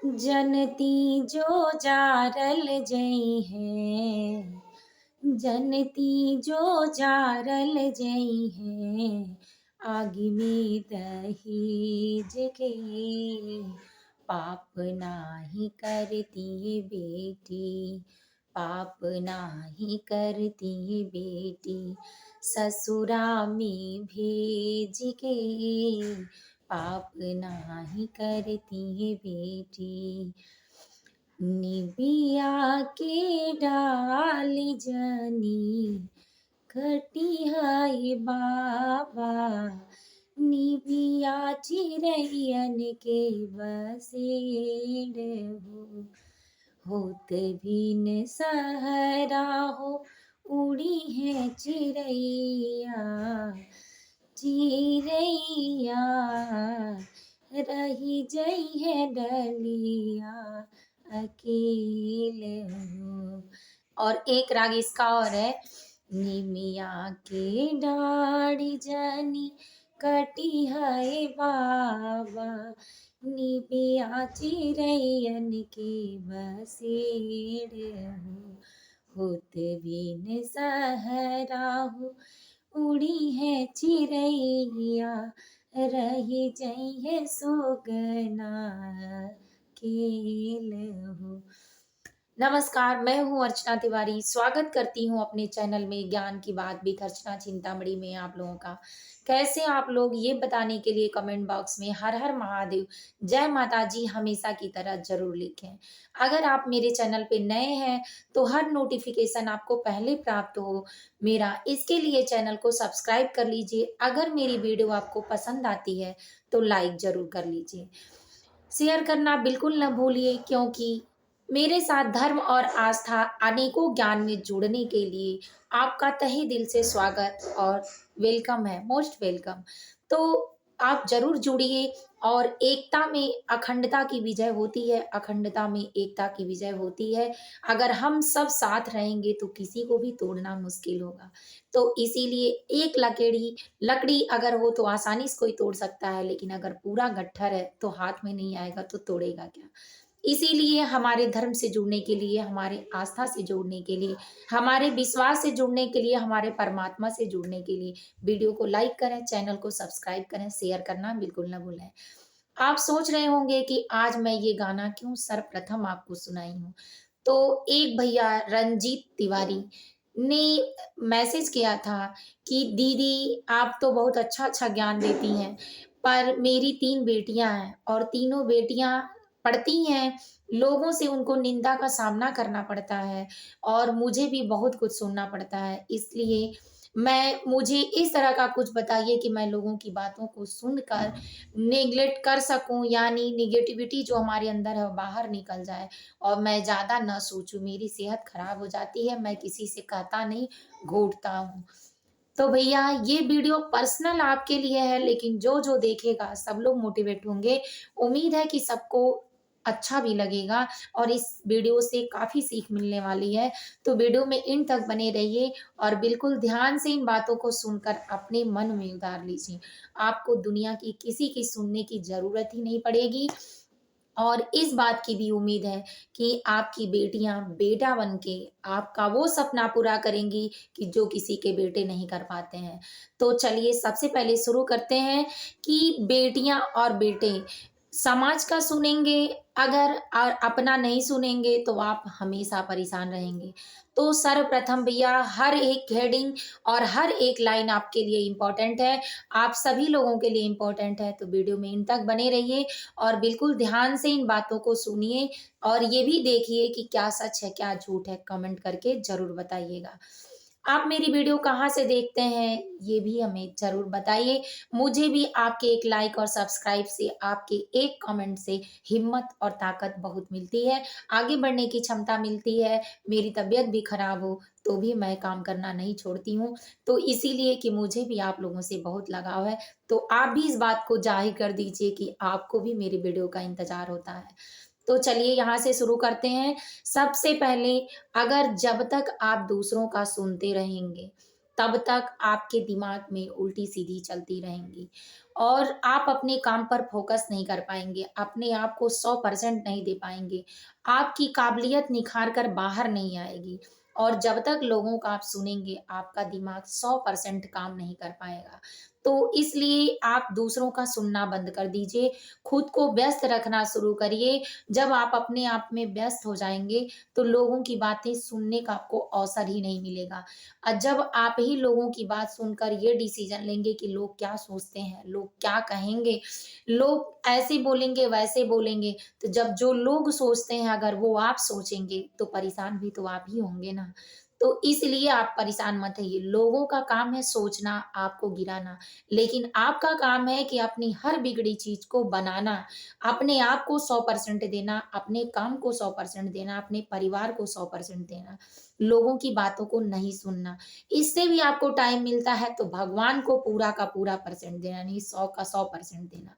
जनती जो जारल जई है, जनती जो जारल जई है, आग में दहेज के पाप नाही करती बेटी, पाप नाही करती बेटी, ससुरा में भेज के पाप नाही करती बेटी। निबिया के डाल जनी कटी है बाबा, निबिया चिरैयन के बसेड़ हो, होत बिन सहरा हो, उड़ी है चिड़ैया, चिड़ैया रही जई है डलिया अकेले हो। और एक राग इसका और है, निमिया के डाढ़ी जनी कटी है बाबा, निबिया चिरैयन के बसेड़ हो, होत बिन सहरा हो, उड़ी है चिरैया, रही जई है सुगना खेल हो। नमस्कार, मैं हूँ अर्चना तिवारी। स्वागत करती हूँ अपने चैनल में ज्ञान की बात विद अर्चना चिंतामणि में आप लोगों का। कैसे आप लोग ये बताने के लिए कमेंट बॉक्स में हर हर महादेव, जय माता जी हमेशा की तरह जरूर लिखें। अगर आप मेरे चैनल पे नए हैं तो हर नोटिफिकेशन आपको पहले प्राप्त हो मेरा, इसके लिए चैनल को सब्सक्राइब कर लीजिए। अगर मेरी वीडियो आपको पसंद आती है तो लाइक जरूर कर लीजिए, शेयर करना बिल्कुल न भूलिए, क्योंकि मेरे साथ धर्म और आस्था अनेकों ज्ञान में जुड़ने के लिए आपका तहे दिल से स्वागत और वेलकम है, मोस्ट वेलकम। तो आप जरूर जुड़िए। और एकता में अखंडता की विजय होती है, अखंडता में एकता की विजय होती है। अगर हम सब साथ रहेंगे तो किसी को भी तोड़ना मुश्किल होगा। तो इसीलिए एक लकड़ी लकड़ी अगर हो तो आसानी से कोई तोड़ सकता है, लेकिन अगर पूरा गट्ठर है तो हाथ में नहीं आएगा तो तोड़ेगा क्या। इसीलिए हमारे धर्म से जुड़ने के लिए, हमारे आस्था से जुड़ने के लिए, हमारे विश्वास से जुड़ने के लिए, हमारे परमात्मा से जुड़ने के लिए वीडियो को लाइक करें, चैनल को सब्सक्राइब करें, शेयर करना बिल्कुल ना भूलें। आप सोच रहे होंगे कि आज मैं ये गाना क्यों सर्वप्रथम आपको सुनाई हूँ। तो एक भैया रंजीत तिवारी ने मैसेज किया था कि दीदी आप तो बहुत अच्छा अच्छा ज्ञान देती हैं, पर मेरी 3 बेटियां हैं और तीनों बेटियां पढ़ती हैं, लोगों से उनको निंदा का सामना करना पड़ता है और मुझे भी बहुत कुछ सुनना पड़ता है। इसलिए मुझे इस तरह का कुछ बताइए कि मैं लोगों की बातों को सुनकर नेग्लेक्ट कर सकूं, यानी निगेटिविटी जो हमारे अंदर है वो बाहर निकल जाए और मैं ज़्यादा ना सोचूं। मेरी सेहत खराब हो जाती है, मैं किसी से कहता नहीं, घूरता हूँ। तो भैया ये वीडियो पर्सनल आपके लिए है, लेकिन जो जो देखेगा सब लोग मोटिवेट होंगे। उम्मीद है कि सबको अच्छा भी लगेगा और इस वीडियो से काफ़ी सीख मिलने वाली है। तो वीडियो में इन तक बने रहिए और बिल्कुल ध्यान से इन बातों को सुनकर अपने मन में उतार लीजिए। आपको दुनिया की किसी की सुनने की ज़रूरत ही नहीं पड़ेगी। और इस बात की भी उम्मीद है कि आपकी बेटियां बेटा बन के आपका वो सपना पूरा करेंगी कि जो किसी के बेटे नहीं कर पाते हैं। तो चलिए सबसे पहले शुरू करते हैं कि बेटियां और बेटे समाज का सुनेंगे अगर और अपना नहीं सुनेंगे तो आप हमेशा परेशान रहेंगे। तो सर्वप्रथम भैया हर एक हेडिंग और हर एक लाइन आपके लिए इम्पोर्टेंट है, आप सभी लोगों के लिए इम्पोर्टेंट है। तो वीडियो में इन तक बने रहिए और बिल्कुल ध्यान से इन बातों को सुनिए और ये भी देखिए कि क्या सच है क्या झूठ है, कमेंट करके जरूर बताइएगा। आप मेरी वीडियो कहाँ से देखते हैं ये भी हमें जरूर बताइए। मुझे भी आपके एक लाइक और सब्सक्राइब से, आपके एक कमेंट से हिम्मत और ताकत बहुत मिलती है, आगे बढ़ने की क्षमता मिलती है। मेरी तबीयत भी खराब हो तो भी मैं काम करना नहीं छोड़ती हूँ, तो इसीलिए कि मुझे भी आप लोगों से बहुत लगाव है। तो आप भी इस बात को जाहिर कर दीजिए कि आपको भी मेरी वीडियो का इंतजार होता है। तो चलिए यहाँ से शुरू करते हैं। सबसे पहले, अगर जब तक आप दूसरों का सुनते रहेंगे तब तक आपके दिमाग में उल्टी-सीधी चलती रहेंगी और आप अपने काम पर फ़ोकस नहीं कर पाएँगे, अपने आप को 100% नहीं दे पाएँगे। आपकी काबिलियत निखार कर बाहर नहीं आएगी और जब तक लोगों का आप सुनेंगे, आपका दिमाग 100% काम नहीं कर पाएगा। तो इसलिए आप दूसरों का सुनना बंद कर दीजिए, खुद को व्यस्त रखना शुरू करिए। जब आप अपने आप में व्यस्त हो जाएँगे, तो लोगों की बातें सुनने का आपको अवसर ही नहीं मिलेगा। जब आप ही लोगों की बात सुनकर ये डिसीज़न लेंगे कि लोग क्या सोचते हैं, लोग क्या कहेंगे, लोग ऐसे बोलेंगे, वैसे बोलेंगे, तो जब जो लोग सोचते हैं अगर वो आप सोचेंगे, तो परेशान भी तो आप ही होंगे ना। तो इसलिए आप परेशान मत होइए, लोगों का काम है सोचना, आपको गिराना, लेकिन आपका काम है कि अपनी हर बिगड़ी चीज़ को बनाना, अपने आप को 100% देना, अपने काम को 100% देना, अपने परिवार को 100% देना, लोगों की बातों को नहीं सुनना। इससे भी आपको टाइम मिलता है तो भगवान को पूरा का पूरा परसेंट देना, नहीं 100 का 100% देना।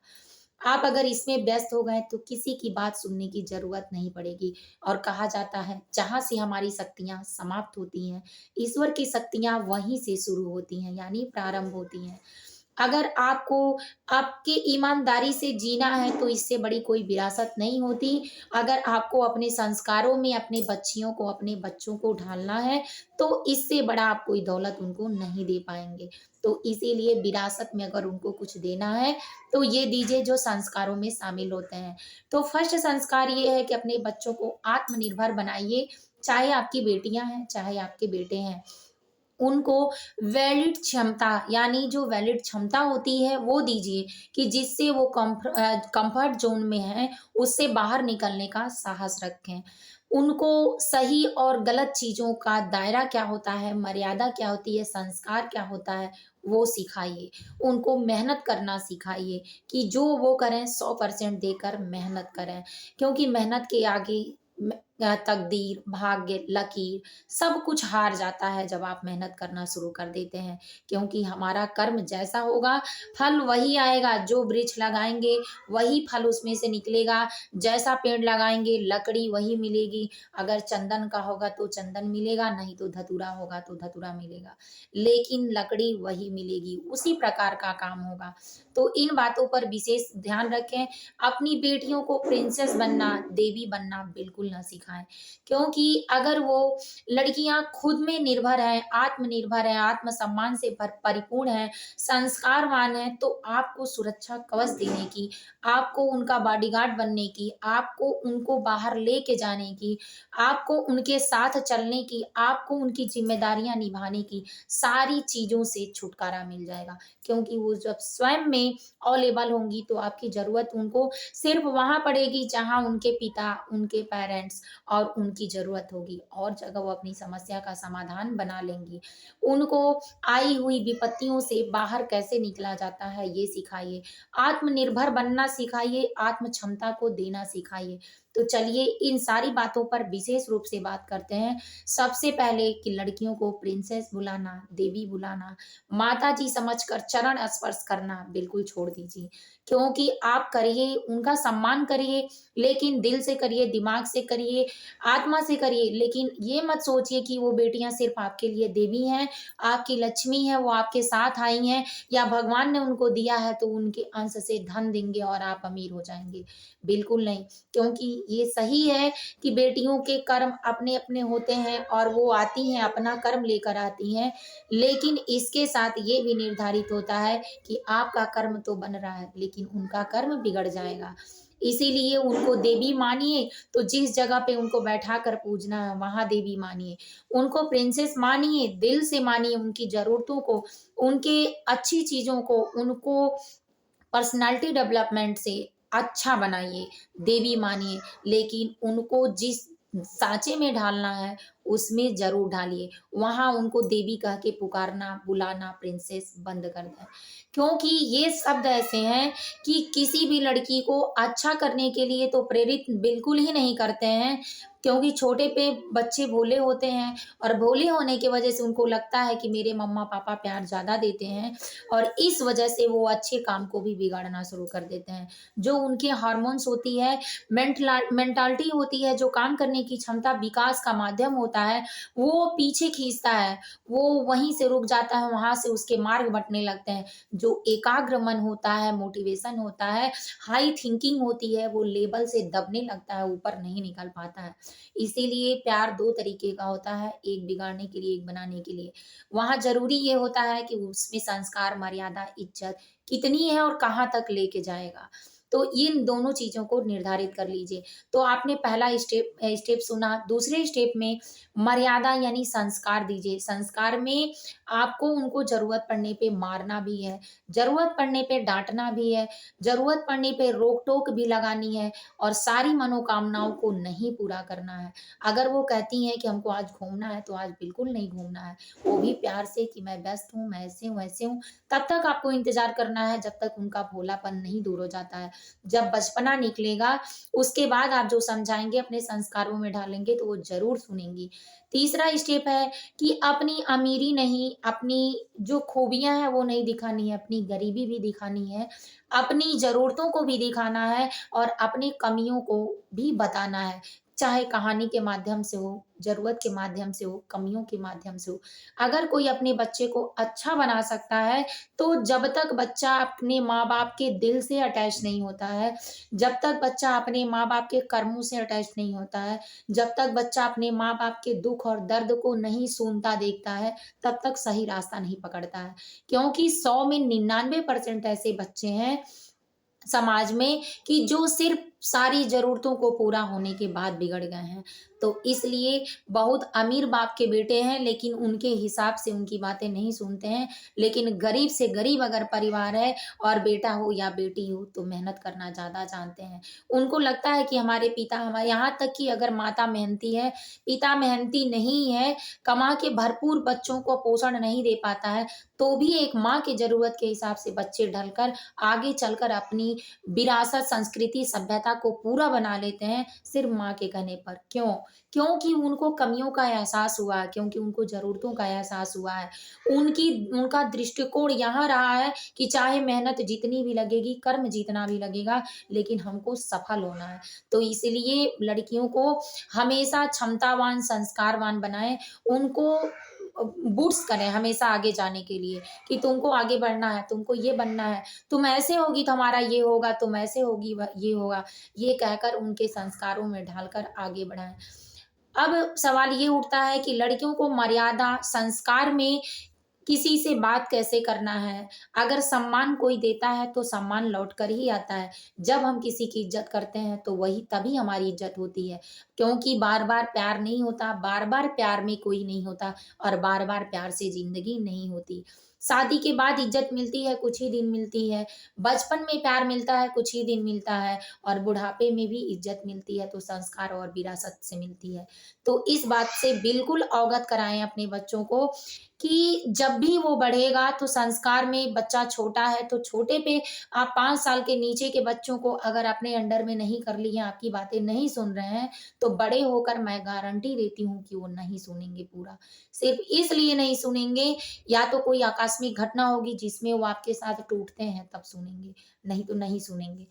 आप अगर इसमें व्यस्त हो गए तो किसी की बात सुनने की ज़रूरत नहीं पड़ेगी और कहा जाता है जहाँ से हमारी शक्तियाँ समाप्त होती हैं, ईश्वर की शक्तियाँ वहीं से शुरू होती हैं यानी प्रारंभ होती हैं। अगर आपको आपकी ईमानदारी से जीना है तो इससे बड़ी कोई विरासत नहीं होती। अगर आपको अपने संस्कारों में अपने बच्चियों को, अपने बच्चों को ढालना है, तो इससे बड़ा आप कोई दौलत उनको नहीं दे पाएँगे। तो इसीलिए विरासत में अगर उनको कुछ देना है, तो ये दीजिए जो संस्कारों में शामिल होते हैं। तो फर्स्ट संस्कार ये है कि अपने बच्चों को आत्मनिर्भर बनाइए, चाहे आपकी बेटियाँ हैं, चाहे आपके बेटे हैं। उनको वैलिड क्षमता यानी जो वैलिड क्षमता होती है वो दीजिए कि जिससे वो कम्फर्ट ज़ोन में हैं, उससे बाहर निकलने का साहस रखें। उनको सही और गलत चीज़ों का दायरा क्या होता है, मर्यादा क्या होती है, संस्कार क्या होता है, वो सिखाइए। उनको मेहनत करना सिखाइए कि जो वो करें 100% देकर मेहनत करें, क्योंकि मेहनत के आगे तकदीर, भाग्य, लकीर सब कुछ हार जाता है जब आप मेहनत करना शुरू कर देते हैं, क्योंकि हमारा कर्म जैसा होगा, फल वही आएगा। जो वृक्ष लगाएँगे, वही फल उसमें से निकलेगा। जैसा पेड़ लगाएँगे, लकड़ी वही मिलेगी। अगर चंदन का होगा तो चंदन मिलेगा, नहीं तो धतूरा होगा तो धतूरा मिलेगा। लेकिन लकड़ी वही मिलेगी, उसी प्रकार का काम होगा। तो इन बातों पर विशेष ध्यान रखें। अपनी बेटियों को प्रिंसेस बनना, देवी बनना बिल्कुल ना सिखाएँ, क्योंकि अगर वो लड़कियाँ खुद में निर्भर हैं, आत्मनिर्भर हैं, आत्मसम्मान से परिपूर्ण हैं, संस्कारवान हैं, तो आपको सुरक्षा कवच देने की, आपको उनका बॉडीगार्ड बनने की, आपको उनको बाहर लेके जाने की, आपको उनके साथ चलने की, आपको उनकी ज़िम्मेदारियाँ निभाने की, सारी चीज़ों से छुटकारा मिल जाएगा। क्योंकि वो जब स्वयं में अवेलेबल होंगी तो आपकी ज़रूरत उनको सिर्फ़ वहाँ पड़ेगी जहाँ उनके पिता, उनके पेरेंट्स और उनकी ज़रूरत होगी, और जगह वो अपनी समस्या का समाधान बना लेंगी। उनको आई हुई विपत्तियों से बाहर कैसे निकला जाता है ये सिखाइए। आत्मनिर्भर बनना सिखाइए, आत्म क्षमता को देना सिखाइए। तो चलिए इन सारी बातों पर विशेष रूप से बात करते हैं। सबसे पहले कि लड़कियों को प्रिंसेस बुलाना, देवी बुलाना, माताजी समझकर चरण स्पर्श करना बिल्कुल छोड़ दीजिए। क्योंकि आप करिए, उनका सम्मान करिए, लेकिन दिल से करिए, दिमाग से करिए, आत्मा से करिए, लेकिन ये मत सोचिए कि वो बेटियाँ सिर्फ़ आपके लिए देवी हैं, आपकी लक्ष्मी हैं, वो आपके साथ आई हैं या भगवान ने उनको दिया है तो उनके अंश से धन देंगे और आप अमीर हो जाएँगे। बिल्कुल नहीं, क्योंकि ये सही है कि बेटियों के कर्म अपने-अपने होते हैं और वो आती हैं, अपना कर्म लेकर आती हैं, लेकिन इसके साथ ये भी निर्धारित होता है कि आपका कर्म तो बन रहा है, लेकिन उनका कर्म बिगड़ जाएगा। इसीलिए उनको देवी मानिए, तो जिस जगह पे उनको बैठाकर पूजना है, वहाँ देवी मानिए। उनको प्रिंसेस मानिए, दिल से मानिए उनकी ज़रूरतों को, उनके अच्छी चीज़ों को, उनको पर्सनैलिटी डेवलपमेंट से अच्छा बनाइए, देवी मानिए, लेकिन उनको जिस साँचे में ढालना है, उसमें ज़रूर ढालिए। वहाँ उनको देवी कह के पुकारना, बुलाना प्रिंसेस बंद कर दें। क्योंकि ये शब्द ऐसे हैं कि किसी भी लड़की को अच्छा करने के लिए तो प्रेरित बिल्कुल ही नहीं करते हैं, क्योंकि छोटे पे बच्चे भोले होते हैं और भोले होने की वजह से उनको लगता है कि मेरे मम्मा-पापा प्यार ज़्यादा देते हैं और इस वजह से वो अच्छे काम को भी बिगाड़ना शुरू कर देते हैं। जो उनके हार्मोन्स होती है, मेंटलिटी होती है, जो काम करने की क्षमता, विकास का माध्यम होता होता है, वो पीछे खींचता है, वो वहीं से रुक जाता है, वहाँ से उसके मार्ग बँटने लगते हैं। जो एकाग्र मन होता है, मोटिवेशन होता है, हाई थिंकिंग होती है, वो लेवल से दबने लगता है, ऊपर नहीं निकल पाता है। इसीलिए प्यार 2 तरीके का होता है, एक बिगाड़ने के लिए, एक बनाने के लिए। वहाँ ज़रूरी ये होता है कि उसमें संस्कार, मर्यादा, इज़्ज़त कितनी है और कहाँ तक लेके जाएगा। तो इन दोनों चीज़ों को निर्धारित कर लीजिए। तो आपने पहला स्टेप सुना, दूसरे स्टेप में मर्यादा यानी संस्कार दीजिए। संस्कार में आपको उनको ज़रूरत पड़ने पे मारना भी है, ज़रूरत पड़ने पे डाँटना भी है, ज़रूरत पड़ने पे रोक-टोक भी लगानी है और सारी मनोकामनाओं को नहीं पूरा करना है। अगर वो कहती हैं कि हमको आज घूमना है, तो आज बिल्कुल नहीं घूमना है। वो भी प्यार से कि मैं व्यस्त हूँ, मैं ऐसे हूँ, वैसे हूँ, तब तक आपको इंतज़ार करना है जब तक उनका भोलापन नहीं दूर हो जाता है। जब बचपना निकलेगा, उसके बाद आप जो समझाएँगे, अपने संस्कारों में ढालेंगे, तो वो ज़रूर सुनेंगी। तीसरा स्टेप है कि अपनी अमीरी नहीं, अपनी जो खूबियाँ हैं, वो नहीं दिखानी है, अपनी गरीबी भी दिखानी है, अपनी ज़रूरतों को भी दिखाना है और अपनी कमियों को भी बताना है। चाहे कहानी के माध्यम से हो, ज़रूरत के माध्यम से हो, कमियों के माध्यम से हो। अगर कोई अपने बच्चे को अच्छा बना सकता है, तो जब तक बच्चा अपने माँ-बाप के दिल से अटैच नहीं होता है, जब तक बच्चा अपने माँ-बाप के कर्मों से अटैच नहीं होता है, जब तक बच्चा अपने माँ-बाप के दुःख और दर्द को नहीं सूँघता देखता है, तब तक सही रास्ता नहीं पकड़ता है। क्योंकि 100 में 99% ऐसे बच्चे हैं समाज में कि जो सिर्फ़ सारी ज़रूरतों को पूरा होने के बाद बिगड़ गए हैं। तो इसलिए बहुत अमीर बाप के बेटे हैं, लेकिन उनके हिसाब से उनकी बातें नहीं सुनते हैं। लेकिन गरीब से गरीब अगर परिवार है और बेटा हो या बेटी हो, तो मेहनत करना ज़्यादा जानते हैं। उनको लगता है कि हमारे पिता हमारे यहाँ तक कि अगर माता मेहनती है, पिता मेहनती नहीं है, कमा के भरपूर बच्चों को पोषण नहीं दे पाता है, तो भी एक माँ की ज़रूरत के हिसाब से बच्चे ढलकर आगे चलकर अपनी विरासत, संस्कृति, सभ्यता को पूरा बना लेते हैं, सिर्फ़ माँ के कहने पर। क्यों? क्योंकि उनको कमियों का एहसास हुआ है, क्योंकि उनको ज़रूरतों का एहसास हुआ है। उनकी उनका दृष्टिकोण यहाँ रहा है कि चाहे मेहनत जितनी भी लगेगी, कर्म जितना भी लगेगा, लेकिन हमको सफल होना है। तो इसलिए लड़कियों को हमेशा क्षमतावान, संस्कारवान बनाएँ, उनको बूस्ट करें हमेशा आगे जाने के लिए कि तुमको आगे बढ़ना है, तुमको ये बनना है, तुम ऐसे होगी तो हमारा ये होगा, तुम ऐसे होगी व ये होगा। ये कहकर उनके संस्कारों में ढालकर आगे बढ़ाएँ। अब सवाल ये उठता है कि लड़कियों को मर्यादा, संस्कार में किसी से बात कैसे करना है? अगर सम्मान कोई देता है तो सम्मान लौट कर ही आता है। जब हम किसी की इज़्ज़त करते हैं तो वही तभी हमारी इज़्ज़त होती है। क्योंकि बार-बार प्यार नहीं होता, बार-बार प्यार में कोई नहीं होता और बार-बार प्यार से ज़िंदगी नहीं होती। शादी के बाद इज़्ज़त मिलती है, कुछ ही दिन मिलती है। बचपन में प्यार मिलता है, कुछ ही दिन मिलता है और बुढ़ापे में भी इज़्ज़त मिलती है तो संस्कार और विरासत से मिलती है। तो इस बात से बिल्कुल अवगत कराएँ अपने बच्चों को कि जब भी वो बढ़ेगा तो संस्कार में बच्चा छोटा है तो छोटे पे आप 5 साल के नीचे के बच्चों को अगर अपने अंडर में नहीं कर लिए, आपकी बातें नहीं सुन रहे हैं, तो बड़े होकर मैं गारंटी देती हूँ कि वो नहीं सुनेंगे पूरा। सिर्फ़ इसलिए नहीं सुनेंगे या तो कोई आकस्मिक घटना होगी जिसमें वो आपके साथ टूटते हैं तब सुनेंगे, नहीं तो नहीं सुनेंगे।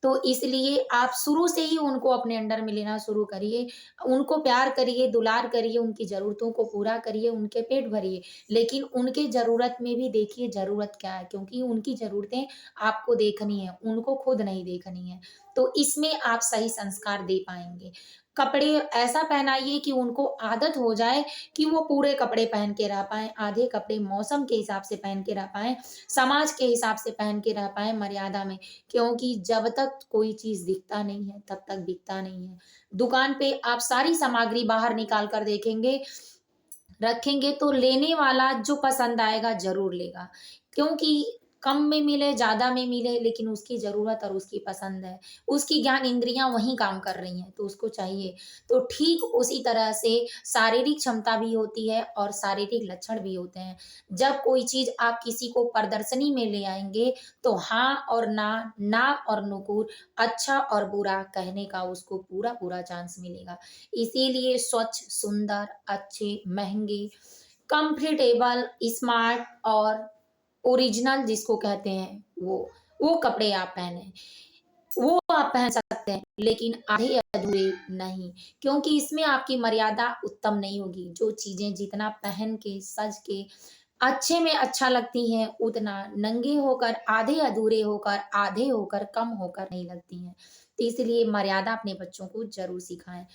तो इसलिए आप शुरू से ही उनको अपने अंडर में लेना शुरू करिए। उनको प्यार करिए, दुलार करिए, उनकी ज़रूरतों को पूरा करिए, उनके पेट भरिए। लेकिन उनके ज़रूरत में भी देखिए ज़रूरत क्या है क्योंकि उनकी ज़रूरतें आपको देखनी है, उनको खुद नहीं देखनी है। तो इसमें आप सही संस्कार दे पाएँगे। कपड़े ऐसा पहनाइए कि उनको आदत हो जाए कि वो पूरे कपड़े पहन के रह पाएँ, आधे कपड़े मौसम के हिसाब से पहन के रह पाएँ, समाज के हिसाब से पहन के रह पाएँ मर्यादा में। क्योंकि जब तक कोई चीज़ दिखता नहीं है, तब तक बिकता नहीं है। दुकान पे आप सारी सामग्री बाहर निकाल कर देखेंगे रखेंगे तो लेने वाला जो पसंद आएगा ज़रूर लेगा। क्योंकि कम में मिले, ज़्यादा में मिले लेकिन उसकी ज़रूरत और उसकी पसंद है। उसकी ज्ञान इंद्रियाँ वहीं काम कर रही हैं तो उसको चाहिए। तो ठीक उसी तरह से शारीरिक क्षमता भी होती है और शारीरिक लक्षण भी होते हैं। जब कोई चीज़ आप किसी को प्रदर्शनी में ले आएँगे तो हाँ और ना, ना और नुकुर, अच्छा और बुरा कहने का उसको पूरा-पूरा चांस मिलेगा। इसीलिए स्वच्छ, सुंदर, अच्छे, महँगे, कंफर्टेबल, स्मार्ट और ओरिजिनल जिसको कहते हैं वो कपड़े आप पहने। वो आप पहन सकते हैं, लेकिन आधे अधूरे नहीं, क्योंकि इसमें आपकी मर्यादा उत्तम नहीं होगी। जो चीज़ें जितना पहन के, सज के अच्छे में अच्छा लगती हैं, उतना नंगे होकर, आधे अधूरे होकर, आधे होकर, कम होकर नहीं लगती हैं। तो इसलिए मर्यादा अपने बच्चों को ज़रूर सिखाएँ।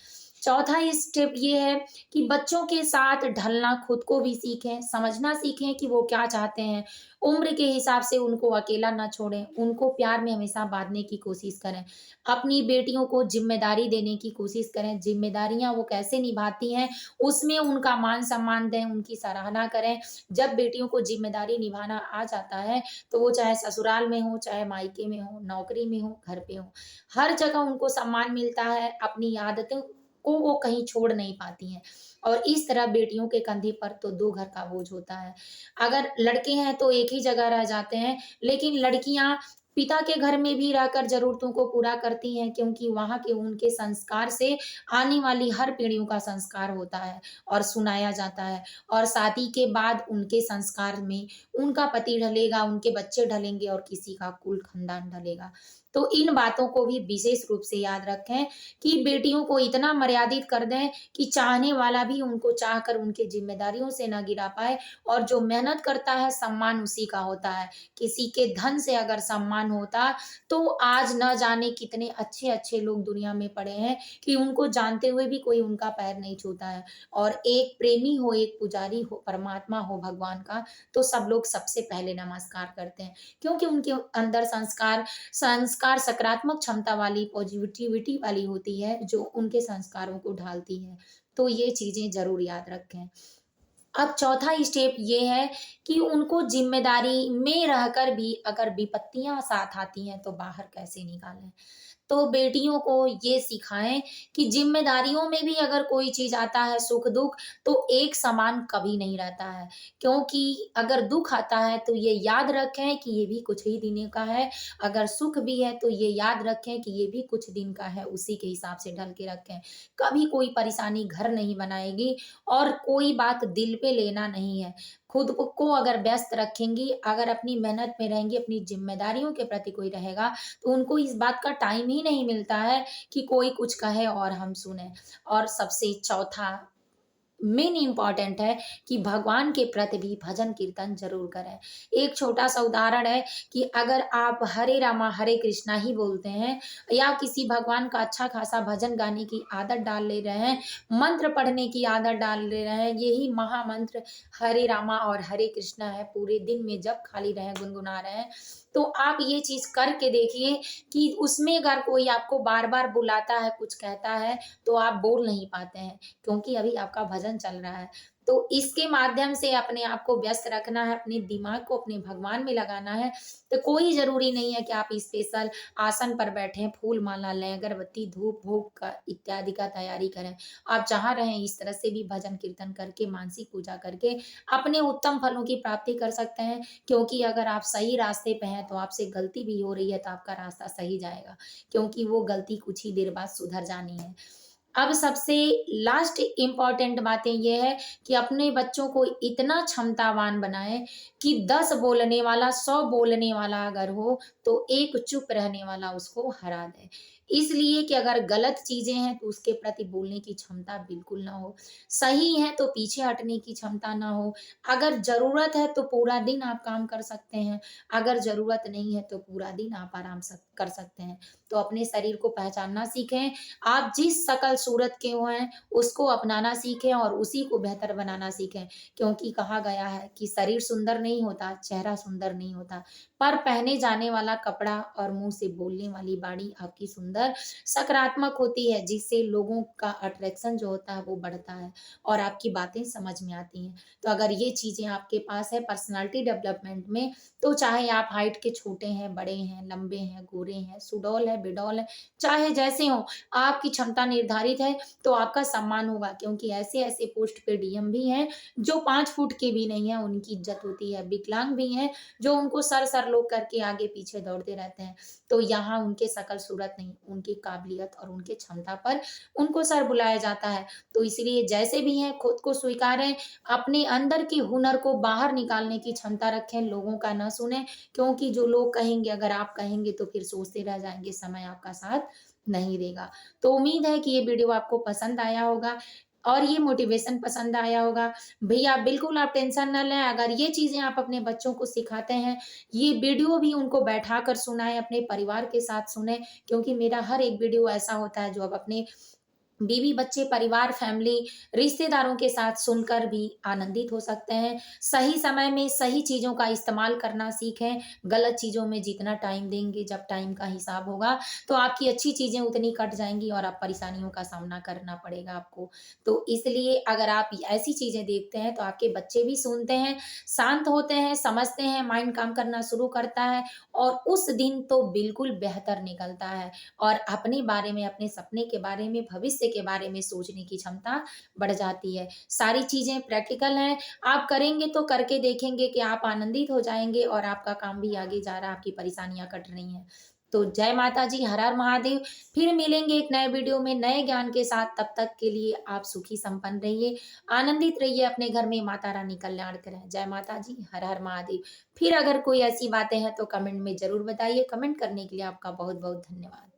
चौथा स्टेप ये है कि बच्चों के साथ ढलना खुद को भी सीखें, समझना सीखें कि वो क्या चाहते हैं। उम्र के हिसाब से उनको अकेला ना छोड़ें, उनको प्यार में हमेशा बाँधने की कोशिश करें। अपनी बेटियों को ज़िम्मेदारी देने की कोशिश करें, ज़िम्मेदारियाँ वो कैसे निभाती हैं, उसमें उनका मान-सम्मान दें, उनकी सराहना करें। जब बेटियों को ज़िम्मेदारी निभाना आ जाता है, तो वो चाहे ससुराल में हो, चाहे मायके में हो, नौकरी में हो, घर पे हो, हर जगह उनको सम्मान मिलता है, अपनी आदतों को वो कहीं छोड़ नहीं पाती हैं। और इस तरह बेटियों के कंधे पर तो 2 घर का बोझ होता है। अगर लड़के हैं तो एक ही जगह रह जाते हैं, लेकिन लड़कियाँ पिता के घर में भी रहकर ज़रूरतों को पूरा करती हैं, क्योंकि वहाँ के उनके संस्कार से आने वाली हर पीढ़ियों का संस्कार होता है और सुनाया जाता है। और शादी के बाद उनके संस्कार में उनका पति ढलेगा, उनके बच्चे ढलेंगे और किसी का कुल खानदान ढलेगा। तो इन बातों को भी विशेष रूप से याद रखें कि बेटियों को इतना मर्यादित कर दें कि चाहने वाला भी उनको चाहकर उनकी ज़िम्मेदारियों से ना गिरा पाए, और जो मेहनत करता है सम्मान उसी का होता है। किसी के धन से अगर सम्मान होता, तो आज न जाने कितने अच्छे-अच्छे लोग दुनिया में पड़े हैं कि उनको जानते हुए भी कोई उनका पैर नहीं छूता है। और एक प्रेमी हो, एक पुजारी हो, परमात्मा हो भगवान का, तो सब लोग सबसे पहले नमस्कार करते हैं, क्योंकि उनके अंदर संस्कार संस्कार सकारात्मक क्षमता वाली, पॉजिटिविटी वाली होती है, जो उनके संस्कारों को ढालती है। तो ये चीज़ें ज़रूर याद रखें। अब चौथा स्टेप ये है कि उनको ज़िम्मेदारी में रहकर भी अगर विपत्तियाँ साथ आती हैं, तो बाहर कैसे निकालें। तो बेटियों को ये सिखाएँ कि ज़िम्मेदारियों में भी अगर कोई चीज़ आता है, सुख-दुःख, तो एक समान कभी नहीं रहता है। क्योंकि अगर दुःख आता है, तो ये याद रखें कि ये भी कुछ ही दिनों का है। अगर सुख भी है, तो ये याद रखें कि ये भी कुछ दिन का है, उसी के हिसाब से ढल के रखें। कभी कोई परेशानी घर नहीं बनाएगी, और कोई बात दिल पे लेना नहीं है। खुद को अगर व्यस्त रखेंगी, अगर अपनी मेहनत में रहेंगी, अपनी ज़िम्मेदारियों के प्रति कोई रहेगा, तो उनको इस बात का टाइम ही नहीं मिलता है कि कोई कुछ कहे और हम सुनें। और सबसे चौथा मेन इम्पोर्टेंट है कि भगवान के प्रति भी भजन कीर्तन ज़रूर करें। एक छोटा-सा उदाहरण है कि अगर आप हरे रामा हरे कृष्णा ही बोलते हैं, या किसी भगवान का अच्छा खासा भजन गाने की आदत डाल ले रहे हैं, मंत्र पढ़ने की आदत डाल ले रहे हैं, यही महामंत्र हरे रामा और हरे कृष्णा है, पूरे दिन में जब खाली रहें गुनगुना रहे हैं, तो आप ये चीज़ करके देखिए कि उसमें अगर कोई आपको बार-बार बुलाता है, कुछ कहता है, तो आप बोल नहीं पाते हैं। क्योंकि अभी आपका भजन चल रहा है। तो इसके माध्यम से अपने आप को व्यस्त रखना है, अपने दिमाग को अपने भगवान में लगाना है। तो कोई ज़रूरी नहीं है कि आप स्पेशल आसन पर बैठें, फूल-माला लें, अगरबत्ती, धूप-वूप का इत्यादि का तैयारी करें। आप जहाँ रहें इस तरह से भी भजन कीर्तन करके, मानसिक पूजा करके अपने उत्तम फलों की प्राप्ति कर सकते हैं। क्योंकि अगर आप सही रास्ते पे हैं, तो आपसे गलती भी हो रही है, तो आपका रास्ता सही जाएगा। क्योंकि वो गलती कुछ ही देर बाद सुधर जानी है। अब सबसे लास्ट इम्पोर्टेंट बातें ये है कि अपने बच्चों को इतना क्षमतावान बनाएँ कि 10 बोलने वाला 100 बोलने वाला अगर हो, तो एक चुप रहने वाला उसको हरा दे। इसलिए कि अगर गलत चीज़ें हैं, तो उसके प्रति बोलने की क्षमता बिल्कुल ना हो। सही है, तो पीछे हटने की क्षमता ना हो। अगर ज़रूरत है, तो पूरा दिन आप काम कर सकते हैं। अगर ज़रूरत नहीं है, तो पूरा दिन आप आराम कर सकते हैं। तो अपने शरीर को पहचानना सीखें। आप जिस शकल सूरत के हो हैं, उसको अपनाना सीखें और उसी को बेहतर बनाना सीखें। क्योंकि कहा गया है कि शरीर सुंदर नहीं होता, चेहरा सुंदर नहीं होता, पर पहने जाने वाला कपड़ा और मुँह से बोलने वाली वाणी आपकी सुंदर सकारात्मक होती है, जिससे लोगों का अट्रैक्शन जो होता है वो बढ़ता है और आपकी बातें समझ में आती हैं। तो अगर ये चीज़ें आपके पास है पर्सनैलिटी डेवलपमेंट में, तो चाहे आप हाइट के छोटे हैं, बड़े हैं, लंबे हैं, गोरे हैं, सुडौल है, बेडौल है, चाहे जैसे हों, आपकी क्षमता निर्धारित है, तो आपका सम्मान होगा। क्योंकि ऐसे-ऐसे पोस्ट पे डीएम भी हैं, जो 5 फुट के भी नहीं हैं, उनकी इज़्ज़त होती है। विकलांग भी हैं, जो उनको सर-सर लोग करके आगे-पीछे दौड़ते रहते हैं। तो यहाँ उनके शकल सूरत नहीं, उनकी काबिलियत और उनकी क्षमता पर उनको सर बुलाया जाता है। तो इसलिए जैसे भी हैं, खुद को स्वीकारें, अपने अंदर के हुनर को बाहर निकालने की क्षमता रखें, लोगों का ना सुनें, क्योंकि जो लोग कहेंगे, अगर आप कहेंगे, तो फिर सोचते रह जाएँगे, समय आपका साथ नहीं देगा। तो उम्मीद है कि ये वीडियो आपको पसंद आया होगा और ये मोटिवेशन पसंद आया होगा। भैया बिल्कुल आप टेंशन ना लें, अगर ये चीज़ें आप अपने बच्चों को सिखाते हैं, ये वीडियो भी उनको बैठाकर सुनाएँ, अपने परिवार के साथ सुनें, क्योंकि मेरा हर एक वीडियो ऐसा होता है जो आप अपने बीवी, बच्चे, परिवार, फैमिली, रिश्तेदारों के साथ सुनकर भी आनंदित हो सकते हैं। सही समय में सही चीज़ों का इस्तेमाल करना सीखें। गलत चीज़ों में जितना टाइम देंगे, जब टाइम का हिसाब होगा, तो आपकी अच्छी चीज़ें उतनी कट जाएँगी और आप परेशानियों का सामना करना पड़ेगा आपको। तो इसलिए अगर आप ऐसी चीज़ें देखते हैं, तो आपके बच्चे भी सुनते हैं, शांत होते हैं, समझते हैं, माइंड काम करना शुरू करता है और उस दिन तो बिल्कुल बेहतर निकलता है और अपने बारे में, अपने सपने के बारे में, भविष्य के बारे में सोचने की क्षमता बढ़ जाती है। सारी चीज़ें प्रैक्टिकल हैं, आप करेंगे तो करके देखेंगे कि आप आनंदित हो जाएँगे और आपका काम भी आगे जा रहा है, आपकी परेशानियाँ कट रही हैं। तो जय माता जी, हर हर महादेव। फिर मिलेंगे एक नए वीडियो में नए ज्ञान के साथ, तब तक के लिए आप सुखी संपन्न रहिए, आनंदित रहिए, अपने घर में माता रानी कल्याण करें। जय माता जी, हर हर महादेव। फिर अगर कोई ऐसी बातें हैं तो कमेंट में ज़रूर बताइए, कमेंट करने के लिए आपका बहुत-बहुत धन्यवाद।